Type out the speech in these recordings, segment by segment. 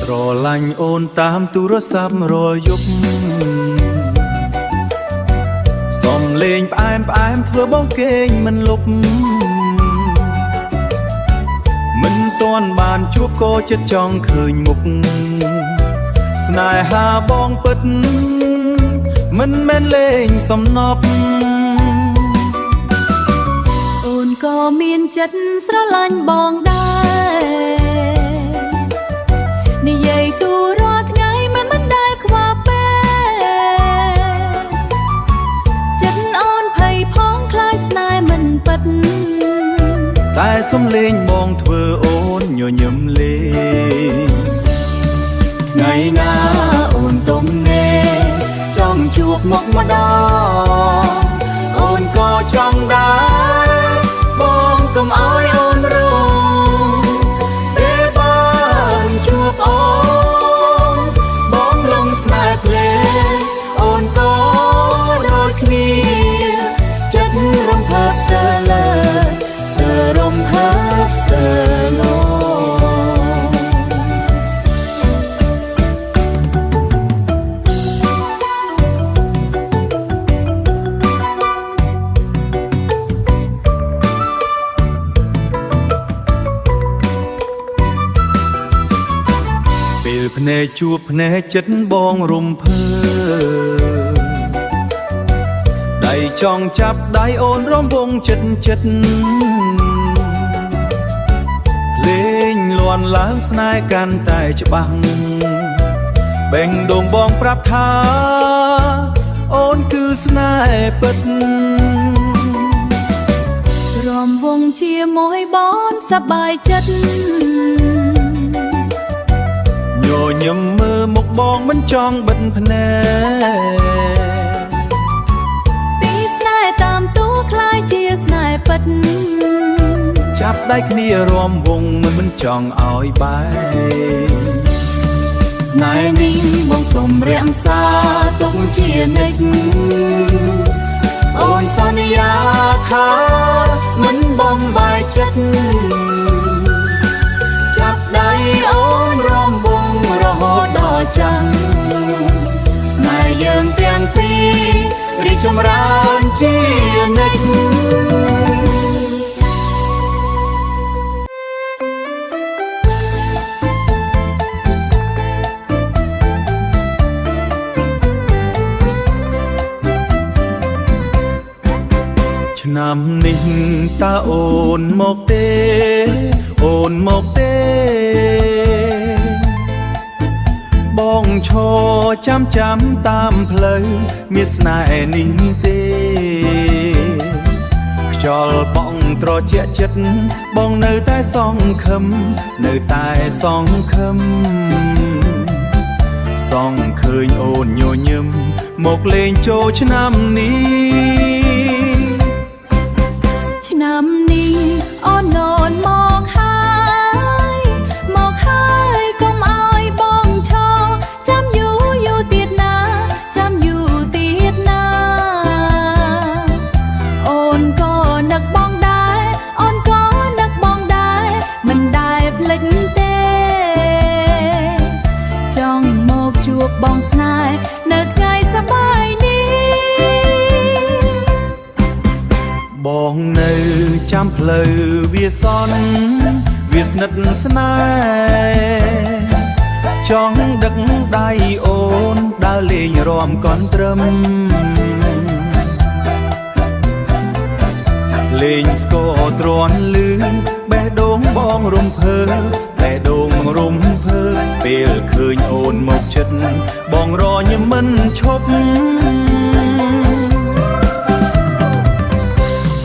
ស្រឡាញ់អូនតាមទូរស័ព្ទរាល់យប់សំលេងផ្អែមធ្វើបងគេងមិនលប់មិនទាន់បានជួបក៏ចិត្តចង់ឃើញមុខស្នេហាបងពិតមិនមែនលេងសំណប់អូនក៏មានចិត្តស្រឡាញ់បងដែរនិយាយទូរាល់ថ្ងៃមិនដែលខ្វល់ពេលចិត្តអូនភ័យផងខ្លាចស្នេហ៍មិនពិតតែសំលេងបងធ្វើអូនញញឹមលេងថ្ងៃណាអូនទុំនេចង់ជួបមុខម្ដងអូនក៏ចង់ដែរបងកុំឲ្យអូនរងពេលបានជួបអូនបងលងស្នេហ៍ភ្លេងអូនក៏ដូចគ្នាចិត្តរំភើបស្ទើរលើស្ទើររំភើបស្ទើរលោពេលភ្នែកជួបភ្នែកចិត្តបងរំភើបដៃចង់ចាប់ដៃអូនរំវងចិត្តលេងលន់ឡើងស្នេហ៍កាន់តែច្បាស់បេងដូងបងប្រាប់ថាអូនគឺស្នេហ៍ពិតរំវងជាមួយបងសប្បាយចិត្តញញឹមមើលមុខបងមិនចង់បិទភ្នែកពីស្នេហ៍តាមទូខ្លាយជាស្នេហ៍ពិតចាប់ដៃគ្នារំវងមិនចង់ឲ្យបែកស្នេហ៍នេះបងសូមរក្សាទុកជានិច្ចអូនសន្យាថាមិនបំបែកចិត្តចាប់ដៃអូនរំវងរហូតដល់ចាំងស្នេហ៍យើងទាំងពីររីកចម្រើនជានិច្ចឆ្នាំនេះតើអូនមកទេអូនមកទេបងឈរចាំតាមផ្លូវមានស្នេហ៍នេះទេខ្យល់បងត្រជាក់ចិត្តបងនៅតែសង្ឃឹមនៅតែសង្ឃឹមសង្ឃើញអូនញញឹមមកលេងចូលឆ្នាំនេះឆ្នាំនេះអូនមកហើយកុំឲ្យបងឈរចាំយូរទៀតណាចាំយូរទៀតណាអូនក៏នឹកបងដែរអូនក៏នឹកបងដែរមិនដែលភ្លេចទេចង់មកជួបបងស្នេហ៍នៅថ្ងៃសប្បាយនេះបងនៅចាំផ្លូវវាសន់វាស្និទ្ធស្នេហ៍ចង់ដឹកដៃអូនដើរលេងរាំកន់ត្រឹមលេងស្គរទ្រាន់លឺបេះដូងបងរំភើបេះដូងរំភើពេលឃើញអូនមកចិត្តបងរញមិនឈប់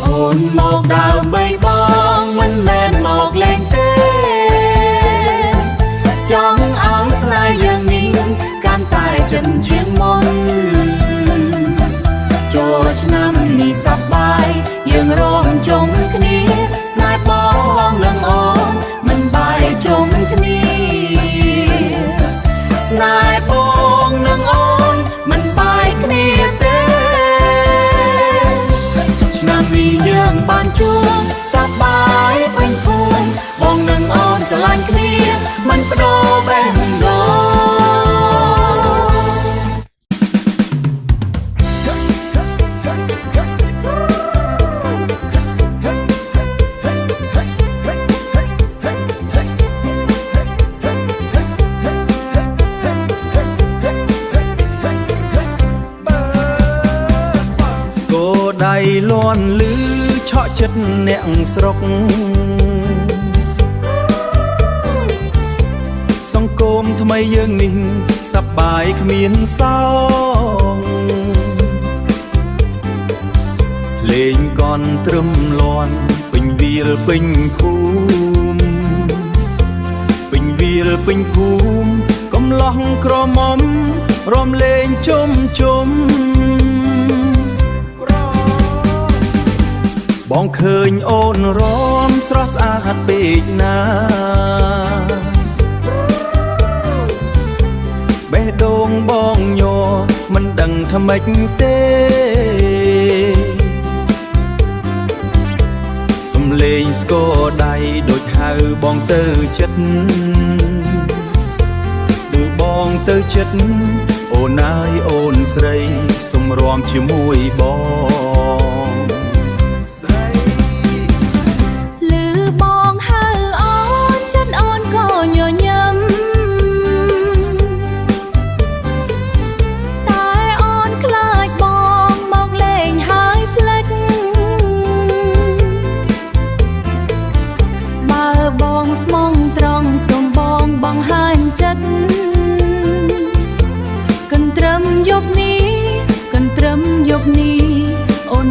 អូនមកដើម្បីបងមិនមែនមកលេងទេចង់ឲ្យស្នេហ៍យើងនេះកាន់តែចិនជាងមុនចូលឆ្នាំនេះសប្បាយយើងរំជុំគ្នាស្នេហ៍បងនឹងអូនមិនបែកជុំគ្នាស្នេហ៍បងនឹងអូនមិនបែកគ្នាទេឆ្នាំនេះយើងបានជួបសប្បាយពេញភូមិបងនឹងអូនស្រឡាញ់គ្នាមិនបដូរ បេះដូង ដៃលន់លឺឆក់ចិត្តអ្នកស្រុកសង្គមថ្មីយើងនេះសប្បាយគ្មានសោងលេងកនត្រឹមលន់ពេញវាលពេញភូមិពេញវាលពេញភូមិកំឡោះក្រមុំរំលេងជុំជុំបងឃើញអូនរំស្រស់ស្អាតពេកណាបេះដូងបងញ័រមិនដឹងថាម៉េចទេសំលេងស្គរដៃដូចហៅបងទៅចិត្តដូចបងទៅចិត្តអូនអើយអូនស្រីសុំរួមជាមួយបង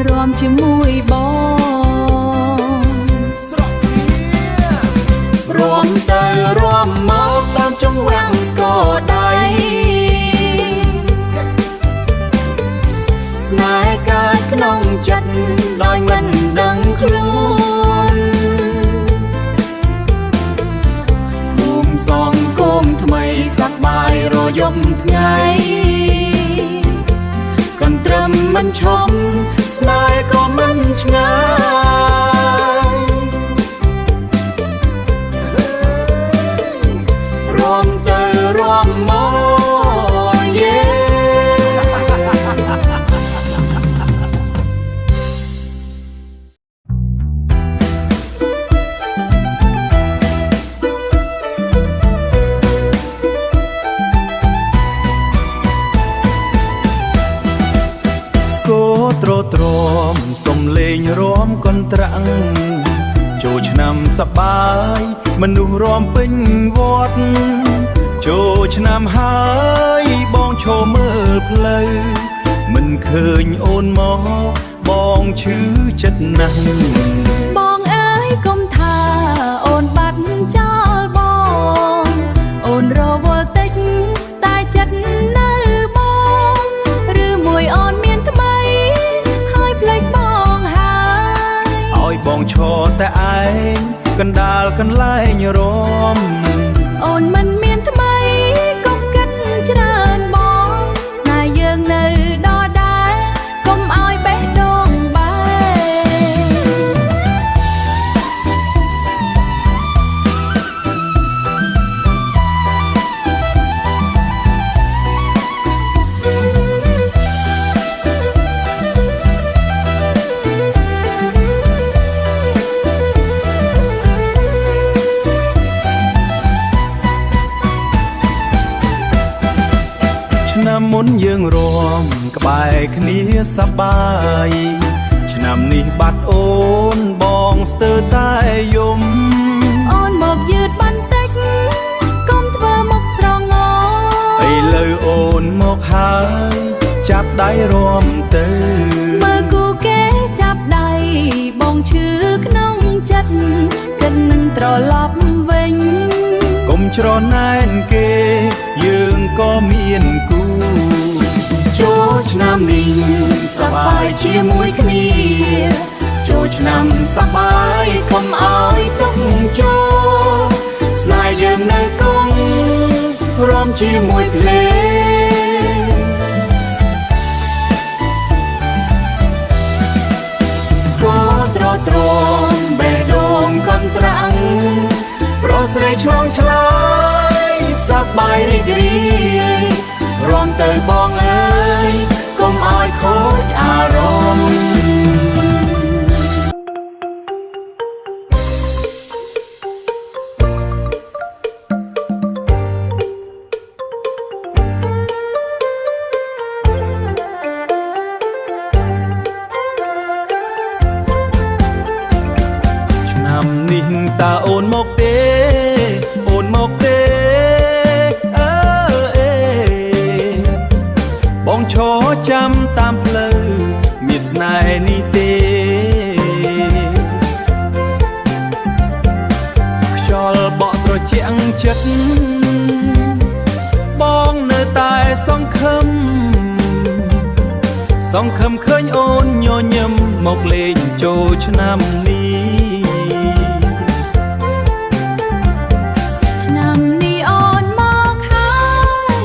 រួមជាមួយបងរួមទៅរួមមកតាមចង្វាក់ស្គរដៃស្នេហ៍កើតក្នុងចិត្តដោយមិនដឹងខ្លួនភូមិសង្គមថ្មីសប្បាយរយប់ថ្ងៃកន្ទ្រឹមមិនឈប់ស្នេហ៍ក៏មិនឆ្ងាយរួមទៅរួមមកយេទ្រទ្រាំសំលេងរំកន្ត្រាំងចូលឆ្នាំសប្បាយមនុស្សរំពេញវត្តចូលឆ្នាំហើយបងឈរមើលផ្លូវមិនឃើញអូនមកបងឈឺចិត្តណាស់បងអើយកុំថាអូនបាត់ចោលបងអូនរវល់តិចតែចិត្តនៅបងឬមួយអូនមានថ្មីផ្លេចបងហើយឲ្យបងឈរតែឯងកណ្ដាលកន្លែងរំអូនមិនមានថ្មីកុំគិតច្រើនបងស្នេហ៍យើងនៅដដែលកុំឲ្យបេះដូងបែឆ្នាំមុនយើងរួមក្បែរគ្នាសប្បាយឆ្នាំនេះបាត់អូនបងស្ទើរតែយំអូនមកយឺតបន្តិចកុំធ្វើមុខស្រងឥឡូវអូនមកហើយចាប់ដៃរួមទៅមើលគូគេចាប់ដៃបងឈឺក្នុងចិត្តគិតនឹងត្រឡប់វិញកុំច្រណែនគេយើងក៏មានគូចូលឆ្នាំនេះសប្បាយជាមួយគ្នាចូលឆ្នាំសប្បាយកុំឲ្យទុកចូលស្នេហ៍យើងនៅគង់រួមជាមួយភ្លេងស្គរទ្រទ្រាំបេះដូងកន្ត្រាំងប្រុសស្រីឆ្លងឆ្លើយ សប្បាយរីករាយរួមទៅបងអើយកុំឲ្យខូចអារម្មណ៍ឆ្នាំនេះតើអូនមកទេអូនមកទេអើអេបងឈរចាំតាមផ្លូវមានស្នេហ៍នេះទេខ្យល់បក់ត្រជាក់ចិត្តបងនៅតែសង្ឃឹមឃើញអូនញញឹមមកលេងចូលឆ្នាំនេះឆ្នាំនេះអូនមកហើយ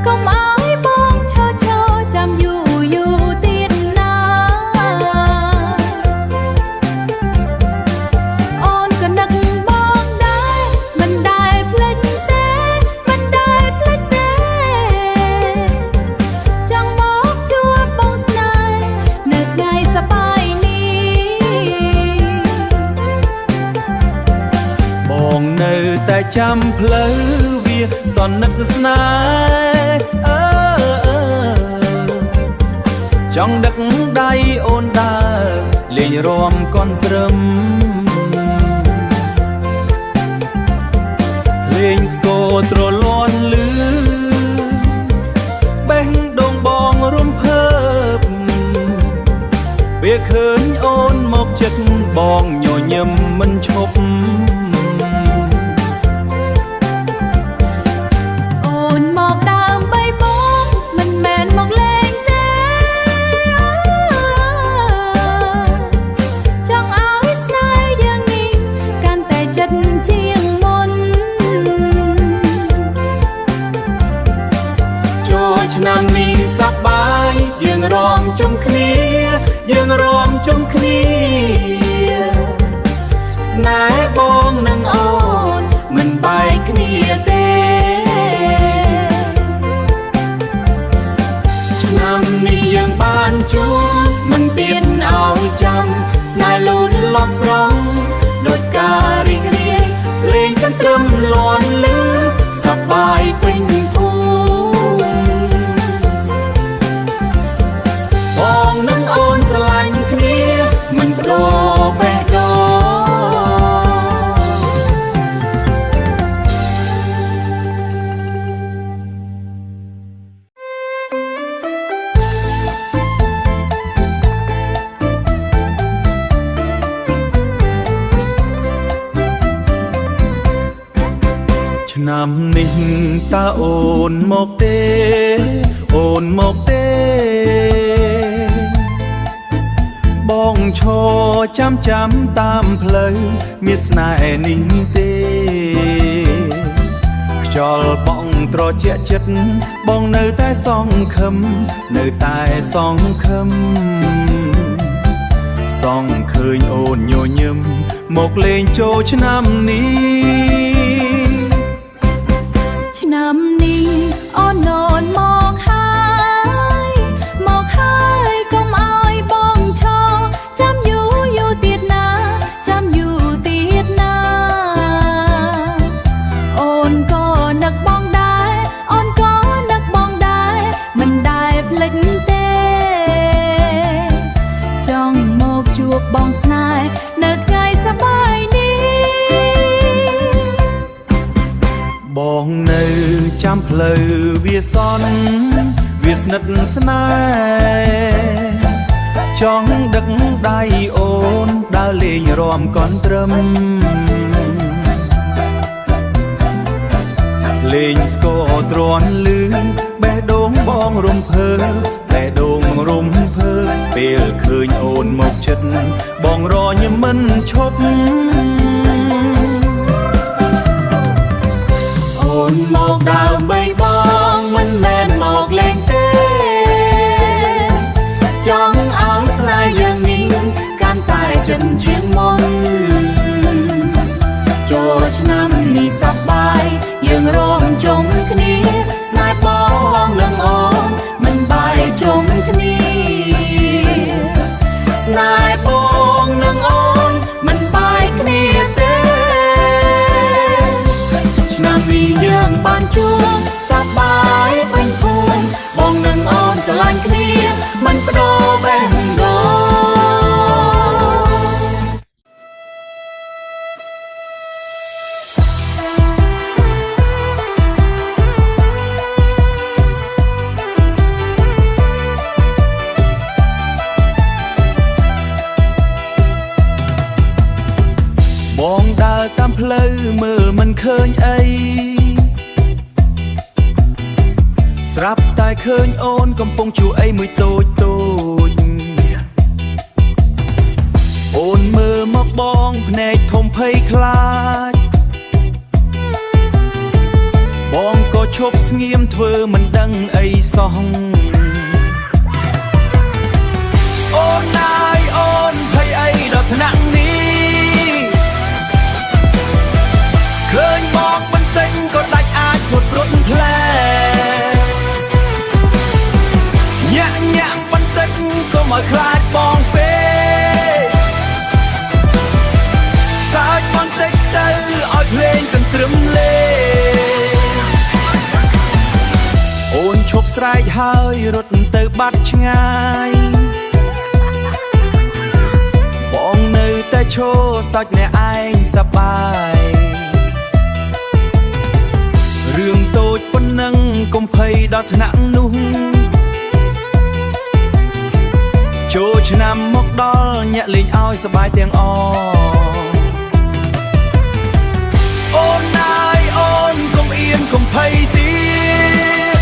កុំឲ្យបងឈរចាំយូរទៀតណាអូនក៏នឹកបងដែរមិនដែលភ្លេចទេចង់មកជួបបងស្នេហ៍នៅថ្ងៃសប្បាយនេះបងនៅតែចាំផ្លូវវាសនិទ្ធស្នេហ៍ចង់ដឹកដៃអូនដើរលេងរាំកន់ត្រឹមលេងស្គរត្រលន់លឺបេះដូងបងរំភើបពេលឃើញអូនមកចិត្តបងញញឹមមិនឈប់អូនមកដើមបីបងមិនមែនមកលេងទេចង់ឲ្យស្នេហ៍យ៉ាងនេះកាន់តែចិត្តជាងមុនចូលឆ្នាំនេះសប្បាយយើងរំជុំគ្នាស្នេហ៍បងនឹងអូនមិនបែកគ្នាទេឆ្នាំនេះយើងបានជួបមិនទៀនឲ្យចាំស្នេហ៍លូនលោះស្រងដូចការរីករាយលេងកន្ទ្រឹមលាន់លឺសប្បាយពេញភូមិបងនឹងអូនស្រឡាញ់គ្នាមិនបដូរបេះដូងឆ្នាំនេះតើអូនមកទេអូនមកទេបងឈរចាំតាមផ្លូវមានស្នេហ៍នេះទេខ្យល់បងត្រជាក់ចិត្តបងនៅតែសង្ឃឹមសងឃើញអូនញញឹមមកលេងចូលឆ្នាំនេះឆ្នាំនេះអូនមកហើយកុំឲ្យបងឈរចាំយូរទៀតណាអូនក៏នឹកបងដែរមិនដែលភ្លេចទេចង់មកជួបបងស្នេហ៍នៅថ្ងៃសប្បាយនេះបងនៅចាំផ្លូវវាសន់វាស្និទ្ធស្នេហ៍ចង់ដឹកដៃអូនដើរលេងរាំកន់ត្រឹមលេងស្គរទ្រាន់លឺបេះដូងបងរំភើបពេលឃើញអូនមកចិត្តបងរញមិនឈប់អូនមកដើម្បីបងមិនមែនមកលេងទេចង់ឲ្យស្នេហ៍យើងនេះកាន់តែចិនជាងមុន បានជួបសប្បាយពេញភូមិបងនឹងអូនស្រឡាញ់គ្នាមិនបដូរបេះដូងបងដើរតាមផ្លូវមើលមិនឃើញអីស្រាប់តែឃើញអូនកំពុងជួអីមួយតូចតូចអូនមើលមកបងភ្នែកធំភ័យខ្លាចបងក៏ឈប់ស្ងៀមធ្វើមិនដឹងអីសោះអូនណាយអូនភ័យអីដល់ថ្នាក់នេះឃើញមកបន្តិចក៏ដាច់អាចពុតព្រុតផ្លែញាក់ញាក់បន្តិចក៏មកខ្លាចបងពេកសើចបន្តិចទៅឲ្យភ្លេងកន្ទ្រឹមលេអូនឈប់ស្រែកហើយរត់ទៅបាត់ឆ្ងាយបងនៅតែឈរសាច់អ្នកឯងសប្បាយរឿងតូចប៉ុណ្ណឹងកុំភ័យដល់ថ្នាក់នោះចូលឆ្នាំមកដល់ញាក់លេងឲ្យសប្បាយទាំងអអូនណាយអូនកុំអៀនកុំភ័យទៀត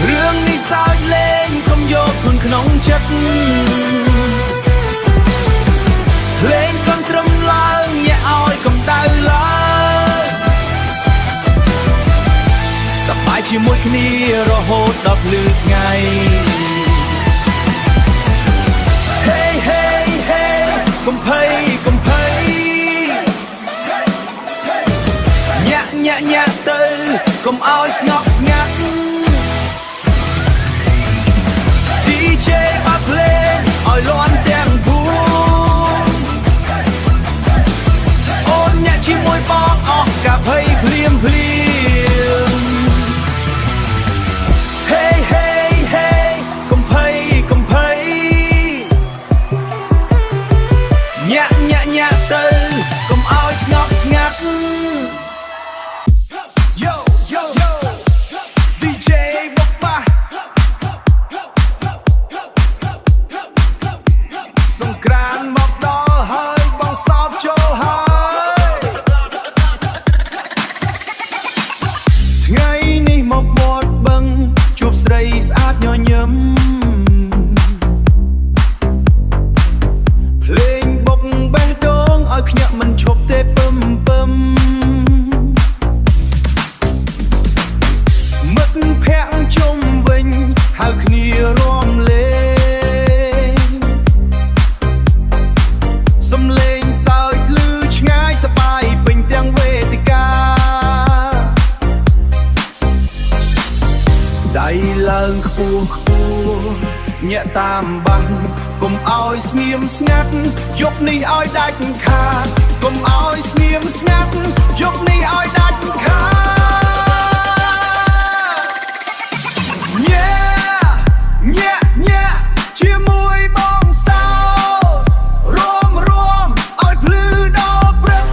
រឿងនេះសើចលេងកុំយកខ្លួនក្នុងចិត្តលេងកន្ទ្រឹមឡើងញាក់ឲ្យកំដៅឡើងសប្បាយជាមួយគ្នារហូតដល់ភ្លឺថ្ងៃ Hey hey hey កុំភ័យកុំភ័យញាក់ញាក់ញាក់ទៅកុំឲ្យស្ងប់ស្ងាត់ DJ បាក់ភ្លេងឲ្យលាន់ទាំងបួនអូនញាក់ជាមួយបងអស់កាភ័យភ្លៀមភ្លៀម Hey hey hey កុំភ័យកុំភ័យញាក់ញាក់ញាក់ទៅកុំឲ្យស្ងប់ស្ងាត់ Yo yo yo DJ បុកបាសង្គ្រាមមកដល់ហើយបងសោតចូលហើយថ្ងៃនេះមកវត្តបឹងជួបស្រីស្អាតញញឹមភ្លេងបុកបេះដូងឲ្យខ្ញាក់មិនឈប់ទេពឹមពឹមមិត្តភក្តិជុំវិញហៅគ្នារួមលេងសំឡេងសើចឮឆ្ងាយសប្បាយពេញទាំងវេទិកាដៃឡើងខ្ពស់ខ្ពស់ញាក់តាមបាំងកុំឲ្យស្ងៀមស្ងាត់យប់នេះឲ្យដាច់ខាតកុំឲ្យស្ងៀមស្ងាត់យប់នេះឲ្យដាច់ខាតញាក់ញាក់ញាក់ជាមួយបងសោរួមរួមឲ្យភ្លឺដល់ព្រឹក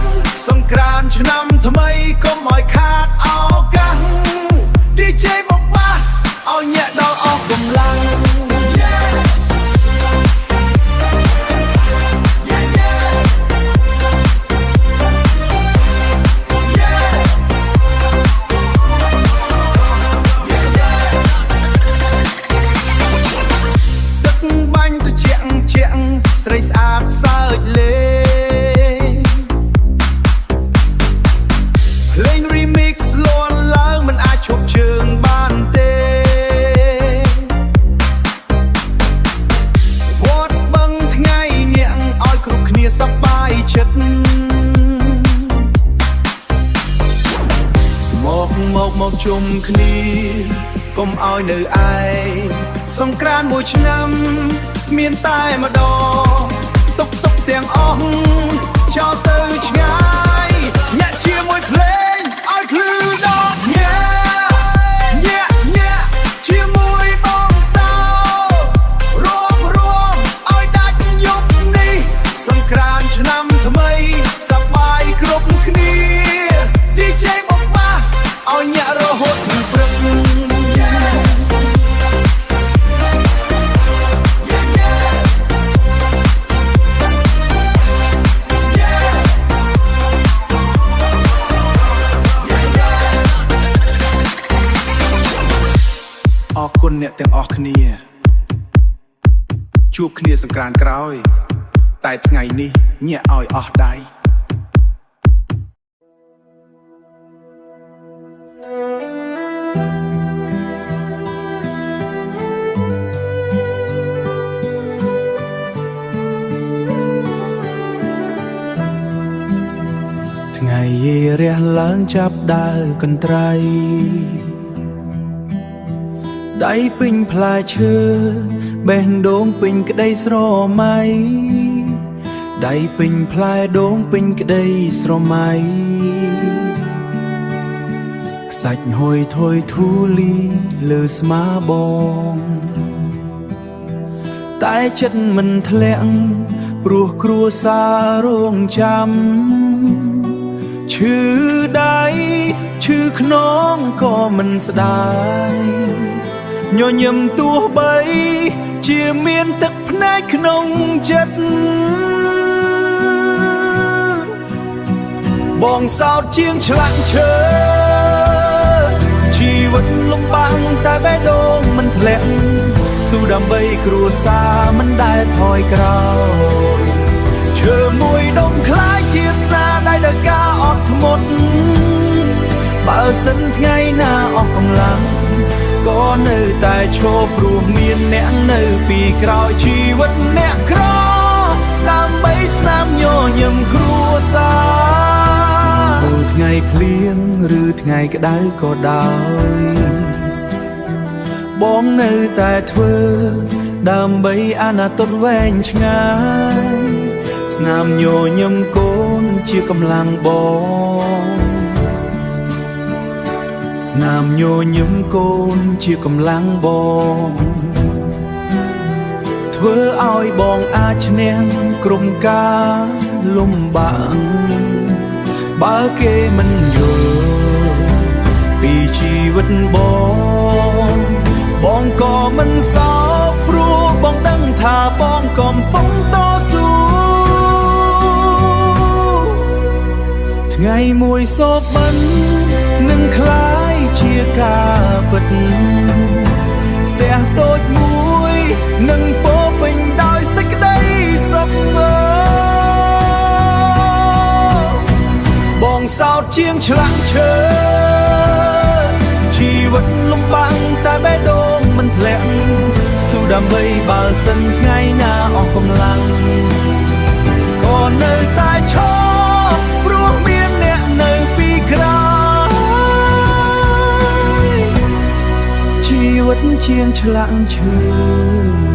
សង្គ្រាមឆ្នាំថ្មីកុំឲ្យខាតឱកាស DJ បុកបាសឲ្យញាក់ដល់អស់កម្លាំងស្រីស្អាតសើចលេងភ្លេង remix លន់ឡើងមិនអាចឈប់ជើងបានទេវត្តបឹងថ្ងៃញាក់ឲ្យគ្រប់គ្នាសប្បាយចិត្តមកជុំគ្នាកុំឲ្យនៅឯងសង្គ្រាមមួយឆ្នាំមានតែម្ដងទុកទាំងអស់ចោលទៅឆ្ងាយញាក់ជាមួយភ្លេងឲ្យ អ្នកទាំងអស់គ្នាជួបគ្នាសង្ក្រាន្តក្រោយតែថ្ងៃនេះញាក់ឲ្យអស់ដៃថ្ងៃរះឡើងចាប់ដើរកន្ត្រៃដៃពេញផ្លែឈើបេះដូងពេញក្តីស្រមៃដៃពេញផ្លែដូងពេញក្តីស្រមៃខ្សាច់ហុយថយធូលីលើស្មាបងតែចិត្តមិនធ្លាក់ព្រោះគ្រួសាររងចាំឈឺដៃឈឺខ្នងក៏មិនស្ដាយញញឹមទោះបីជាមានទឹកភ្នែកក្នុងចិត្តបងសោតជាងឆ្លាក់ឈើជីវិតលំបាំងតែបេះដូងមិនធ្លាក់ស៊ូដើម្បីគ្រួសារមិនដែលថយក្រោយឈើមួយដុំខ្លាយជាស្នាដៃដោយការអត់ធ្មត់បើសិនថ្ងៃណាអស់កម្លាំងក៏នៅតែឈរព្រោះមានអ្នកនៅពីក្រោយជីវិតអ្នកក្រដើម្បីស្នាមញញឹមគ្រួសារទោះថ្ងៃភ្លៀងឬថ្ងៃក្តៅក៏ដោយបងនៅតែធ្វើដើម្បីអនាគតវែងឆ្ងាយស្នាមញញឹមកូនជាកម្លាំងបងស្នាមញញឹមកូនជាកម្លាំងបងធ្វើឲ្យបងអាចឈ្នះក្រុមការលំបាកបើគេមិនយល់ពីជីវិតបងក៏មិនសោកព្រោះបងដឹងថាបងកំពុងតស៊ូថ្ងៃមួយសូបិននឹងคล้ายជាការពិតផ្ទះតូចមួយនឹងពោពេញដោយសេចក្តីសុខបងសោតជាងឆ្លាក់ឈើជីវិតលំបាំងតែបេះដូងមិនធ្លាក់ស៊ូដើម្បីបើសិនថ្ងៃណាអស់កម្លាំងក៏នៅតែឈរព្រោះមានអ្នកនៅពីក្រោយជីវិតជាងឆ្លាក់ឈើ